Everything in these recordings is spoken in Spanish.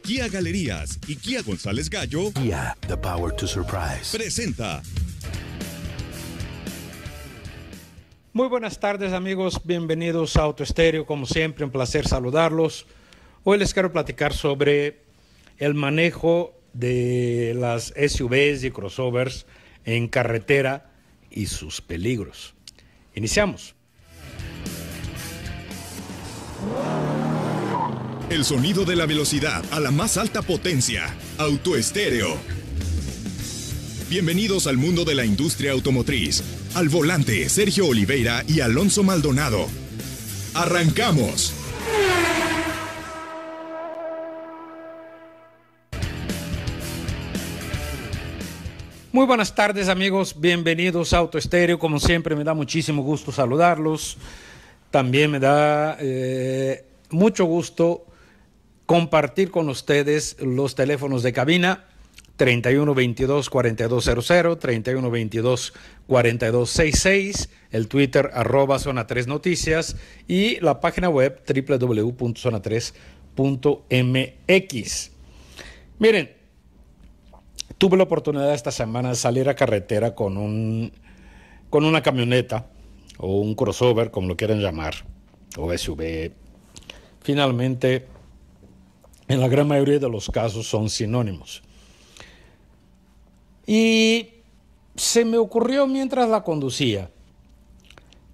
Kia Galerías y Kia González Gallo. Kia, the power to surprise. Presenta. Muy buenas tardes, amigos, bienvenidos a Auto Estéreo, como siempre un placer saludarlos. Hoy les quiero platicar sobre el manejo de las SUVs y crossovers en carretera y sus peligros. Iniciamos. El sonido de la velocidad a la más alta potencia. Auto Estéreo. Bienvenidos al mundo de la industria automotriz. Al volante, Sergio Oliveira y Alonso Maldonado. ¡Arrancamos! Muy buenas tardes, amigos, bienvenidos a Auto Estéreo. Como siempre, me da muchísimo gusto saludarlos. También me da mucho gusto compartir con ustedes los teléfonos de cabina 3122-4200, 3122-4266, el Twitter @Zona 3 Noticias y la página web www.zona3.mx. Miren, tuve la oportunidad esta semana de salir a carretera con una camioneta o un crossover, como lo quieran llamar, o SUV. Finalmente, en la gran mayoría de los casos son sinónimos. Y se me ocurrió mientras la conducía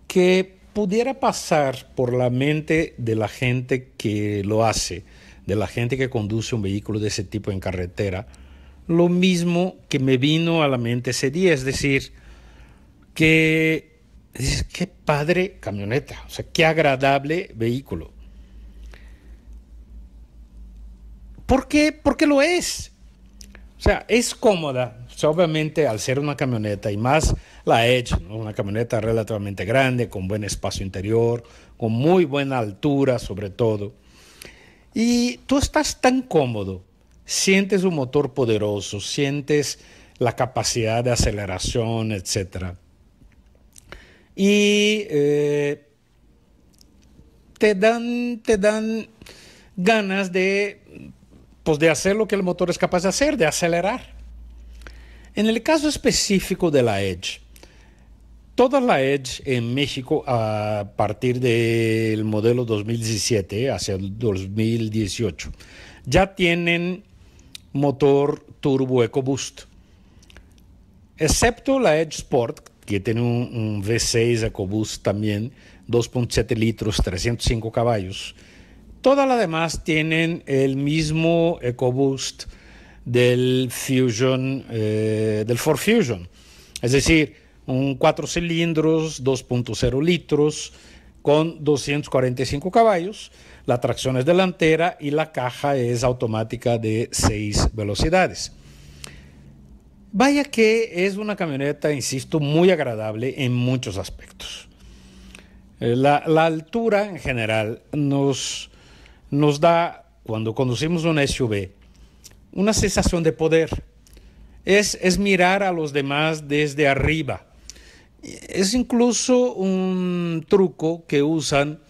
que pudiera pasar por la mente de la gente que lo hace, de la gente que conduce un vehículo de ese tipo en carretera, lo mismo que me vino a la mente ese día, es decir, que qué padre camioneta, o sea, qué agradable vehículo. ¿Por qué? Porque lo es. O sea, es cómoda. O sea, obviamente, al ser una camioneta, y más la Edge, ¿no? Una camioneta relativamente grande, con buen espacio interior, con muy buena altura sobre todo. Y tú estás tan cómodo, sientes un motor poderoso, sientes la capacidad de aceleración, etc. Y te dan ganas de hacer lo que el motor es capaz de hacer, de acelerar. En el caso específico de la Edge, toda la Edge en México a partir del modelo 2017 hacia el 2018 ya tienen motor turbo EcoBoost, excepto la Edge Sport, que tiene un V6 EcoBoost también, 2.7 litros, 305 caballos. Todas las demás tienen el mismo EcoBoost del Fusion, del Ford Fusion. Es decir, un 4 cilindros, 2.0 litros, con 245 caballos. La tracción es delantera y la caja es automática de 6 velocidades. Vaya que es una camioneta, insisto, muy agradable en muchos aspectos. La altura en general nos da, cuando conducimos un SUV, una sensación de poder. Es mirar a los demás desde arriba. Es incluso un truco que usan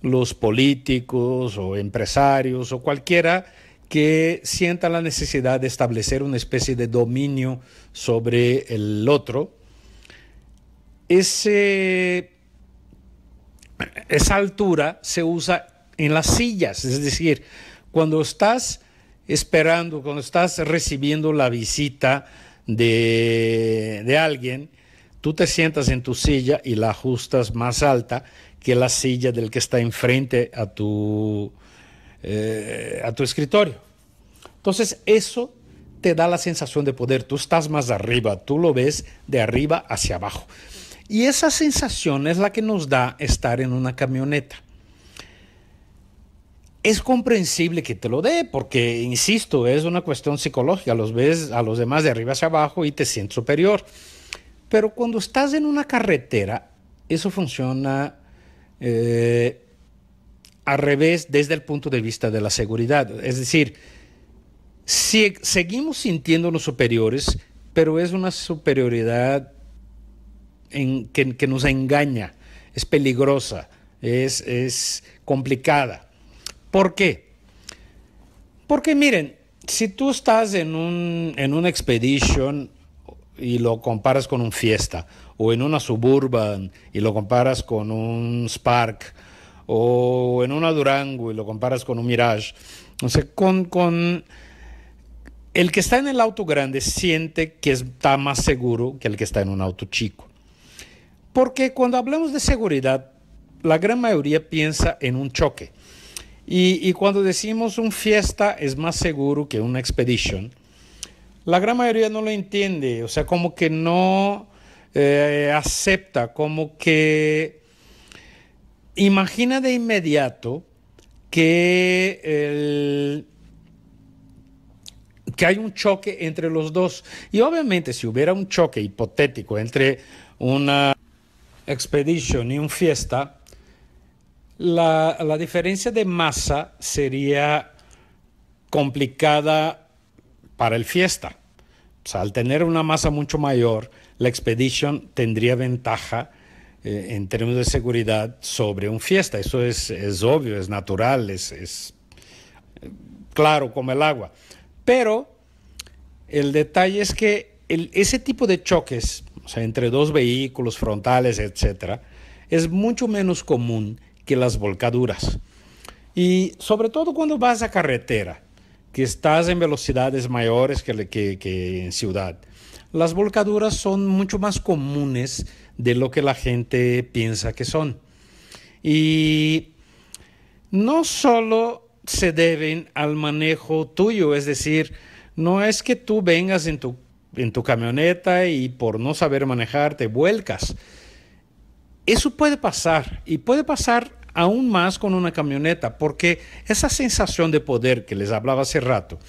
los políticos o empresarios o cualquiera que sienta la necesidad de establecer una especie de dominio sobre el otro. Esa altura se usa en las sillas, es decir, cuando estás esperando, cuando estás recibiendo la visita de alguien, tú te sientas en tu silla y la ajustas más alta que la silla del que está enfrente a tu escritorio. Entonces eso te da la sensación de poder, tú estás más arriba, tú lo ves de arriba hacia abajo. Y esa sensación es la que nos da estar en una camioneta. Es comprensible que te lo dé, porque, insisto, es una cuestión psicológica. Los ves a los demás de arriba hacia abajo y te sientes superior. Pero cuando estás en una carretera, eso funciona al revés desde el punto de vista de la seguridad. Es decir, si seguimos sintiéndonos superiores, pero es una superioridad que nos engaña, es peligrosa, es complicada. ¿Por qué? Porque miren, si tú estás en una Expedition y lo comparas con un Fiesta, o en una Suburban y lo comparas con un Spark, o en una Durango y lo comparas con un Mirage, o sea, con el que está en el auto grande siente que está más seguro que el que está en un auto chico. Porque cuando hablamos de seguridad, la gran mayoría piensa en un choque. Y cuando decimos un Fiesta es más seguro que una Expedition, la gran mayoría no lo entiende, o sea, como que no acepta, como que imagina de inmediato que hay un choque entre los dos. Y obviamente si hubiera un choque hipotético entre una Expedition y un Fiesta, la diferencia de masa sería complicada para el Fiesta. O sea, al tener una masa mucho mayor, la Expedition tendría ventaja en términos de seguridad sobre un Fiesta. Eso es obvio, es natural, es claro como el agua. Pero el detalle es que ese tipo de choques, o sea, entre dos vehículos frontales, etcétera, es mucho menos común que las volcaduras. Y sobre todo cuando vas a carretera, que estás en velocidades mayores que en ciudad, las volcaduras son mucho más comunes de lo que la gente piensa que son. Y no solo se deben al manejo tuyo, es decir, no es que tú vengas en tu camioneta y por no saber manejar te vuelcas. Eso puede pasar, y puede pasar aún más con una camioneta, porque esa sensación de poder que les hablaba hace rato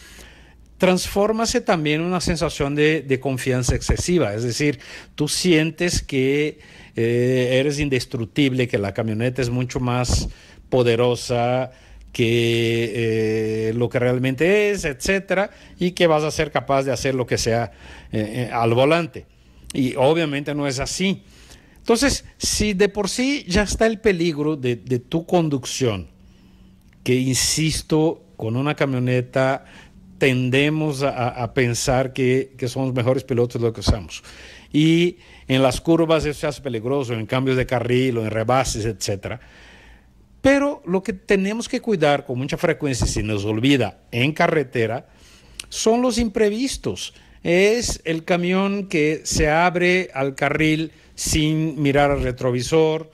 transfórmase también en una sensación de confianza excesiva. Es decir, tú sientes que eres indestructible, que la camioneta es mucho más poderosa que lo que realmente es, etcétera, y que vas a ser capaz de hacer lo que sea al volante. Y obviamente no es así. Entonces, si de por sí ya está el peligro de tu conducción, que insisto, con una camioneta tendemos a pensar que somos mejores pilotos de lo que somos. Y en las curvas eso se hace peligroso, en cambios de carril o en rebases, etcétera. Pero lo que tenemos que cuidar con mucha frecuencia, si nos olvida en carretera, son los imprevistos. Es el camión que se abre al carril sin mirar al retrovisor,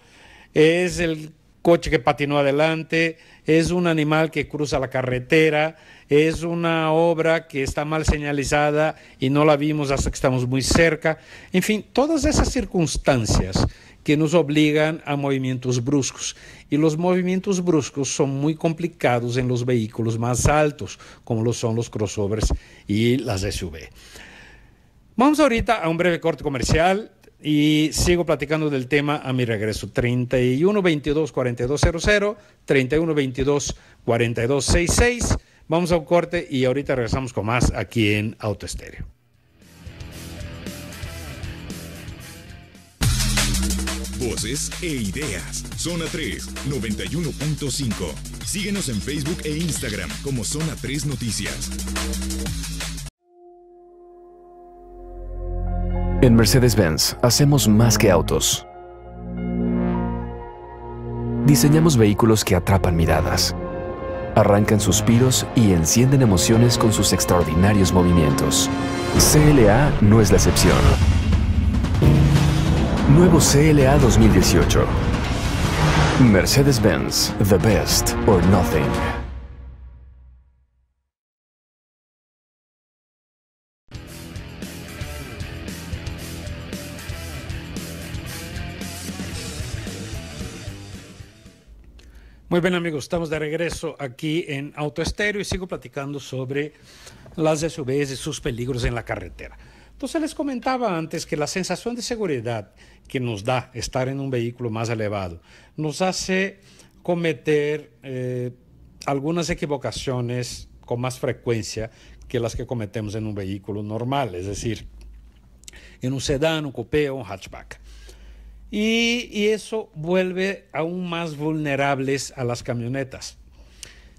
es el coche que patinó adelante, es un animal que cruza la carretera, es una obra que está mal señalizada y no la vimos hasta que estamos muy cerca. En fin, todas esas circunstancias que nos obligan a movimientos bruscos. Y los movimientos bruscos son muy complicados en los vehículos más altos, como lo son los crossovers y las SUV. Vamos ahorita a un breve corte comercial y sigo platicando del tema a mi regreso. 3122-4200, 3122-4266. Vamos a un corte y ahorita regresamos con más aquí en Auto Estéreo. Voces e ideas. Zona 3, 91.5. Síguenos en Facebook e Instagram como Zona 3 Noticias. En Mercedes-Benz hacemos más que autos. Diseñamos vehículos que atrapan miradas, arrancan suspiros y encienden emociones con sus extraordinarios movimientos. CLA no es la excepción. Nuevo CLA 2018. Mercedes-Benz, the best or nothing. Muy bien, amigos, estamos de regreso aquí en Auto Estéreo y sigo platicando sobre las SUVs y sus peligros en la carretera. Entonces les comentaba antes que la sensación de seguridad que nos da estar en un vehículo más elevado nos hace cometer algunas equivocaciones con más frecuencia que las que cometemos en un vehículo normal, es decir, en un sedán, un coupé o un hatchback. Y eso vuelve aún más vulnerables a las camionetas.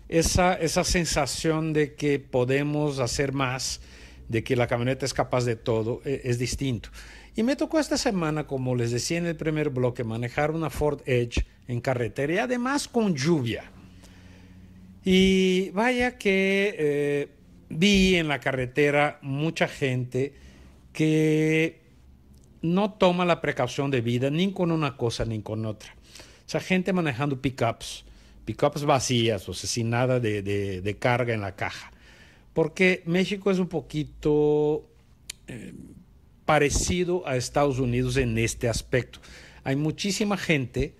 esa sensación de que podemos hacer más, de que la camioneta es capaz de todo, es distinto. Y me tocó esta semana, como les decía en el primer bloque, manejar una Ford Edge en carretera y además con lluvia. Y vaya que vi en la carretera mucha gente que no toma la precaución debida ni con una cosa ni con otra. O sea, gente manejando pickups vacías, o sea, sin nada de carga en la caja. Porque México es un poquito parecido a Estados Unidos en este aspecto. Hay muchísima gente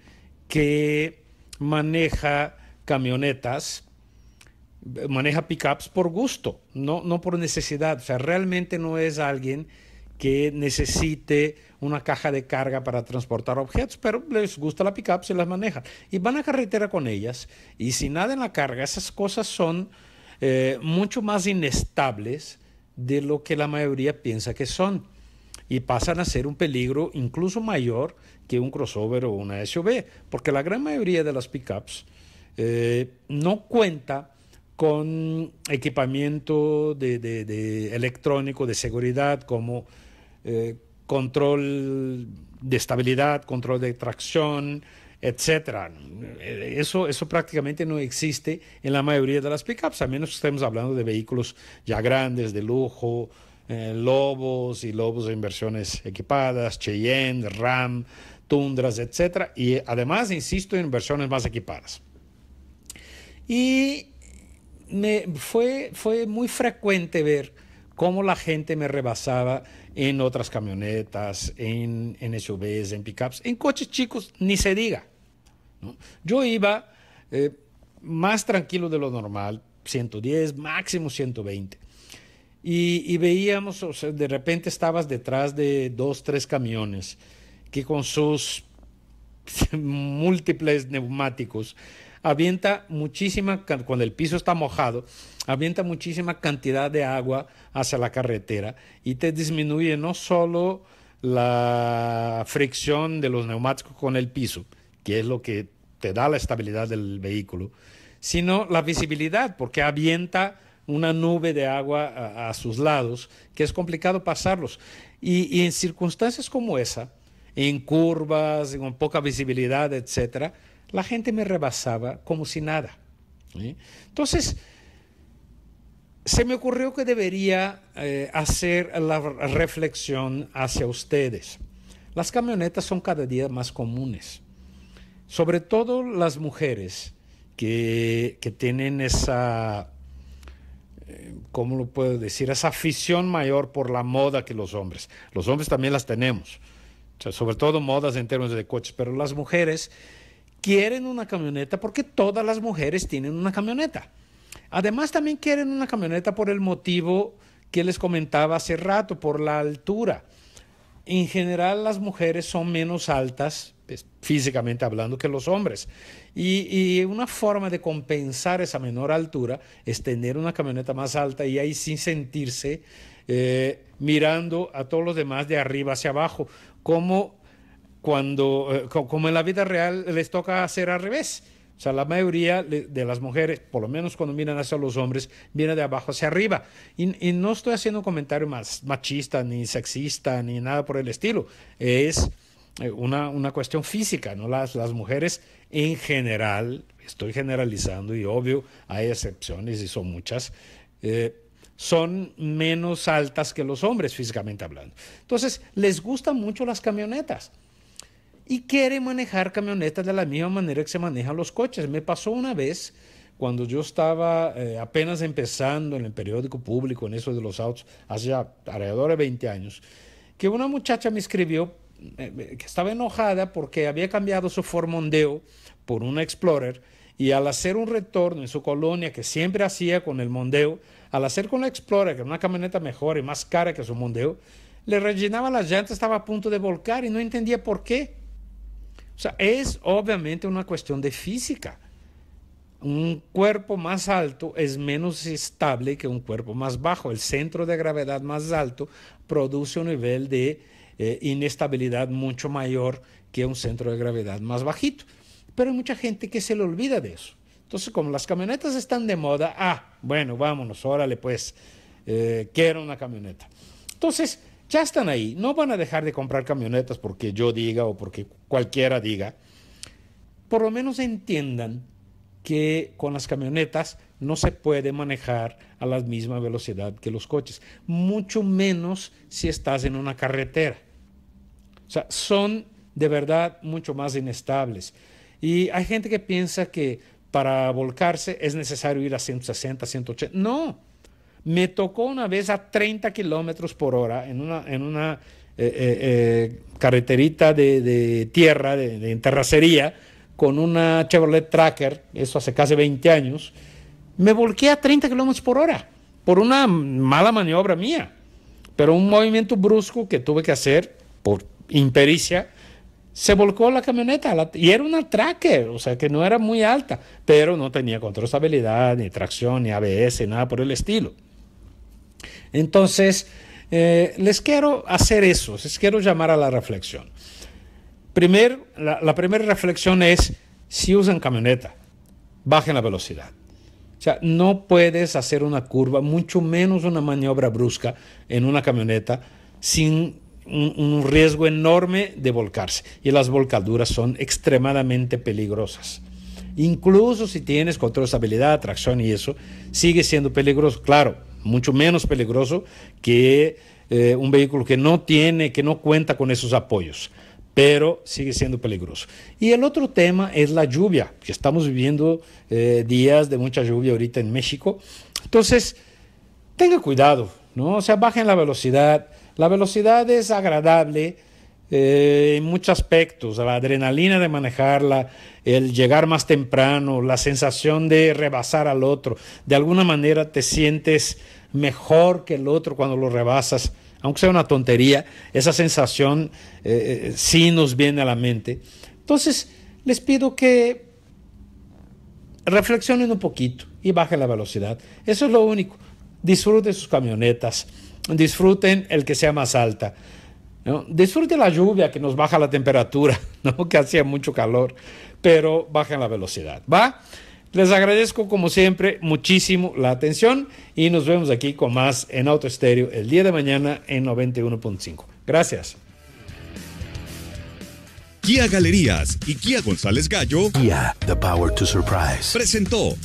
que maneja camionetas, maneja pickups por gusto, no por necesidad. O sea, realmente no es alguien que necesite una caja de carga para transportar objetos, pero les gusta la pickup, se las manejan. Y van a carretera con ellas, y sin nada en la carga, esas cosas son mucho más inestables de lo que la mayoría piensa que son. Y pasan a ser un peligro incluso mayor que un crossover o una SUV, porque la gran mayoría de las pickups no cuenta con equipamiento de electrónico de seguridad como control de estabilidad, control de tracción, etcétera. Eso prácticamente no existe en la mayoría de las pickups, a menos que estemos hablando de vehículos ya grandes, de lujo, Lobos y Lobos en versiones equipadas, Cheyenne, Ram, Tundras, etcétera. Y además, insisto, en versiones más equipadas. Y fue muy frecuente ver cómo la gente me rebasaba en otras camionetas, en SUVs, en pickups, en coches chicos, ni se diga, ¿no? Yo iba más tranquilo de lo normal, 110, máximo 120. Y veíamos, o sea, de repente estabas detrás de 2, 3 camiones que con sus múltiples neumáticos avienta muchísima, cuando el piso está mojado, avienta muchísima cantidad de agua hacia la carretera y te disminuye no solo la fricción de los neumáticos con el piso, que es lo que te da la estabilidad del vehículo, sino la visibilidad, porque avienta una nube de agua a sus lados, que es complicado pasarlos. Y en circunstancias como esa, en curvas, con poca visibilidad, etcétera, la gente me rebasaba como si nada, ¿sí? Entonces, se me ocurrió que debería hacer la reflexión hacia ustedes. Las camionetas son cada día más comunes, sobre todo las mujeres que tienen esa, ¿cómo lo puedo decir? Esa afición mayor por la moda que los hombres. Los hombres también las tenemos, o sea, sobre todo modas en términos de coches, pero las mujeres quieren una camioneta porque todas las mujeres tienen una camioneta. Además, también quieren una camioneta por el motivo que les comentaba hace rato, por la altura. En general, las mujeres son menos altas, pues, físicamente hablando, que los hombres. Y una forma de compensar esa menor altura es tener una camioneta más alta y ahí sin sentirse mirando a todos los demás de arriba hacia abajo, como en la vida real les toca hacer al revés. O sea, la mayoría de las mujeres, por lo menos cuando miran hacia los hombres, viene de abajo hacia arriba. Y no estoy haciendo un comentario más machista, ni sexista, ni nada por el estilo. Es una cuestión física, ¿no? Las mujeres en general, estoy generalizando y obvio hay excepciones y son muchas, son menos altas que los hombres físicamente hablando. Entonces, les gustan mucho las camionetas y quieren manejar camionetas de la misma manera que se manejan los coches. Me pasó una vez, cuando yo estaba apenas empezando en el periódico público, en eso de los autos, hace ya alrededor de 20 años, que una muchacha me escribió que estaba enojada porque había cambiado su Ford Mondeo por una Explorer, y al hacer un retorno en su colonia, que siempre hacía con el Mondeo, al hacer con la Explorer, que era una camioneta mejor y más cara que su Mondeo, le rellenaba las llantas, estaba a punto de volcar y no entendía por qué. O sea, es obviamente una cuestión de física. Un cuerpo más alto es menos estable que un cuerpo más bajo. El centro de gravedad más alto produce un nivel de inestabilidad mucho mayor que un centro de gravedad más bajito. Pero hay mucha gente que se le olvida de eso. Entonces, como las camionetas están de moda, bueno, vámonos, órale pues, quiero una camioneta. Entonces, ya están ahí. No van a dejar de comprar camionetas porque yo diga o porque cualquiera diga. Por lo menos entiendan que con las camionetas no se puede manejar a la misma velocidad que los coches, mucho menos si estás en una carretera. O sea, son de verdad mucho más inestables. Y hay gente que piensa que para volcarse es necesario ir a 160, 180. No, me tocó una vez a 30 kilómetros por hora en una carreterita de tierra, de terracería, con una Chevrolet Tracker, eso hace casi 20 años, me volqué a 30 kilómetros por hora, por una mala maniobra mía, pero un movimiento brusco que tuve que hacer por impericia, se volcó la camioneta, y era una Tracker, o sea que no era muy alta, pero no tenía control de estabilidad, ni tracción, ni ABS, nada por el estilo. Entonces, les quiero hacer eso, les quiero llamar a la reflexión. La primera reflexión es, si usan camioneta, bajen la velocidad. O sea, no puedes hacer una curva, mucho menos una maniobra brusca en una camioneta sin un riesgo enorme de volcarse. Y las volcaduras son extremadamente peligrosas. Incluso si tienes control de estabilidad, tracción y eso, sigue siendo peligroso. Claro, mucho menos peligroso que un vehículo que no cuenta con esos apoyos, pero sigue siendo peligroso. Y el otro tema es la lluvia, que estamos viviendo días de mucha lluvia ahorita en México. Entonces, tenga cuidado, ¿no? O sea, bajen la velocidad. La velocidad es agradable en muchos aspectos, la adrenalina de manejarla, el llegar más temprano, la sensación de rebasar al otro. De alguna manera te sientes mejor que el otro cuando lo rebasas, aunque sea una tontería, esa sensación sí nos viene a la mente. Entonces, les pido que reflexionen un poquito y bajen la velocidad. Eso es lo único. Disfruten sus camionetas, disfruten el que sea más alta, ¿no? Disfruten la lluvia que nos baja la temperatura, ¿no? Que hacía mucho calor, pero bajen la velocidad, ¿va? Les agradezco como siempre muchísimo la atención y nos vemos aquí con más en Auto Estéreo el día de mañana en 91.5. Gracias. Kia Galerías y Kia González Gallo Kia, the power to surprise. presentó